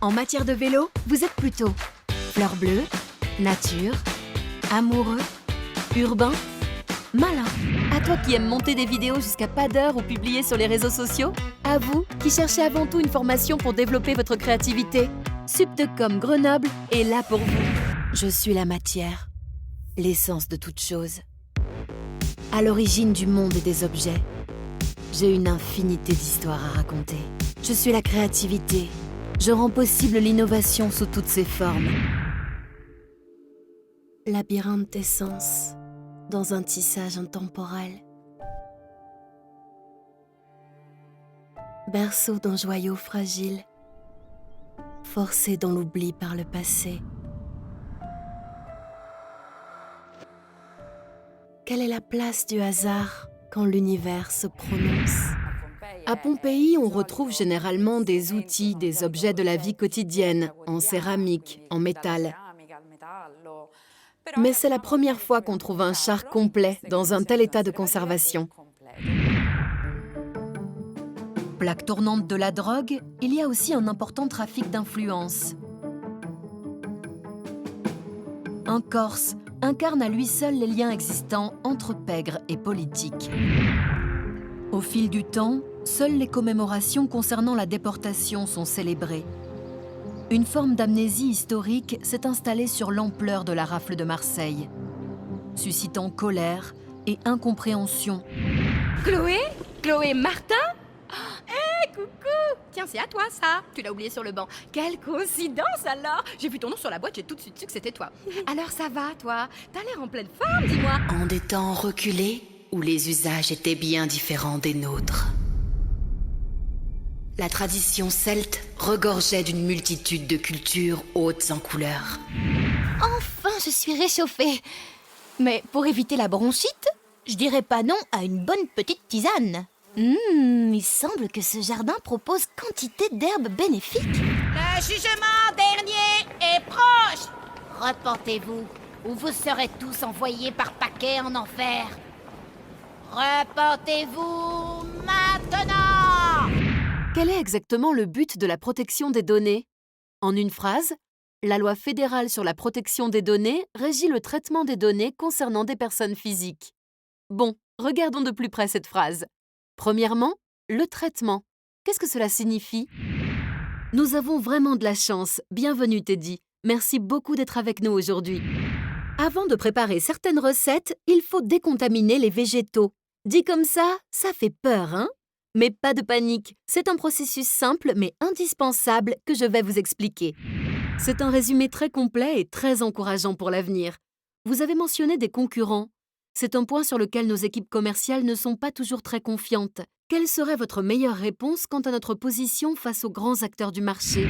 En matière de vélo, vous êtes plutôt fleur bleue, nature, amoureux, urbain, malin. À toi qui aimes monter des vidéos jusqu'à pas d'heure ou publier sur les réseaux sociaux. À vous qui cherchez avant tout une formation pour développer votre créativité. Subtecom Grenoble est là pour vous. Je suis la matière, l'essence de toute chose. À l'origine du monde et des objets, j'ai une infinité d'histoires à raconter. Je suis la créativité. Je rends possible l'innovation sous toutes ses formes. Labyrinthe d'essence dans un tissage intemporel. Berceau d'un joyau fragile, forcé dans l'oubli par le passé. Quelle est la place du hasard quand l'univers se prononce ? À Pompéi, on retrouve généralement des outils, des objets de la vie quotidienne, en céramique, en métal. Mais c'est la première fois qu'on trouve un char complet dans un tel état de conservation. Plaque tournante de la drogue, il y a aussi un important trafic d'influence. Un Corse incarne à lui seul les liens existants entre pègre et politique. Au fil du temps, seules les commémorations concernant la déportation sont célébrées. Une forme d'amnésie historique s'est installée sur l'ampleur de la rafle de Marseille, suscitant colère et incompréhension. Chloé? Chloé Martin? Hé, coucou! Tiens, c'est à toi, ça. Tu l'as oublié sur le banc. Quelle coïncidence, alors! J'ai vu ton nom sur la boîte, j'ai tout de suite su que c'était toi. Alors, ça va, toi? T'as l'air en pleine forme, dis-moi. En des temps reculés, où les usages étaient bien différents des nôtres, la tradition celte regorgeait d'une multitude de cultures hautes en couleurs. Enfin, je suis réchauffée. Mais pour éviter la bronchite, je dirais pas non à une bonne petite tisane. Il semble que ce jardin propose quantité d'herbes bénéfiques. Le jugement dernier est proche. Repentez-vous, ou vous serez tous envoyés par paquet en enfer. Repentez-vous maintenant. Quel est exactement le but de la protection des données ? En une phrase, la loi fédérale sur la protection des données régit le traitement des données concernant des personnes physiques. Bon, regardons de plus près cette phrase. Premièrement, le traitement. Qu'est-ce que cela signifie ? Nous avons vraiment de la chance. Bienvenue Teddy. Merci beaucoup d'être avec nous aujourd'hui. Avant de préparer certaines recettes, il faut décontaminer les végétaux. Dit comme ça fait peur, hein ? Mais pas de panique, c'est un processus simple mais indispensable que je vais vous expliquer. C'est un résumé très complet et très encourageant pour l'avenir. Vous avez mentionné des concurrents. C'est un point sur lequel nos équipes commerciales ne sont pas toujours très confiantes. Quelle serait votre meilleure réponse quant à notre position face aux grands acteurs du marché ?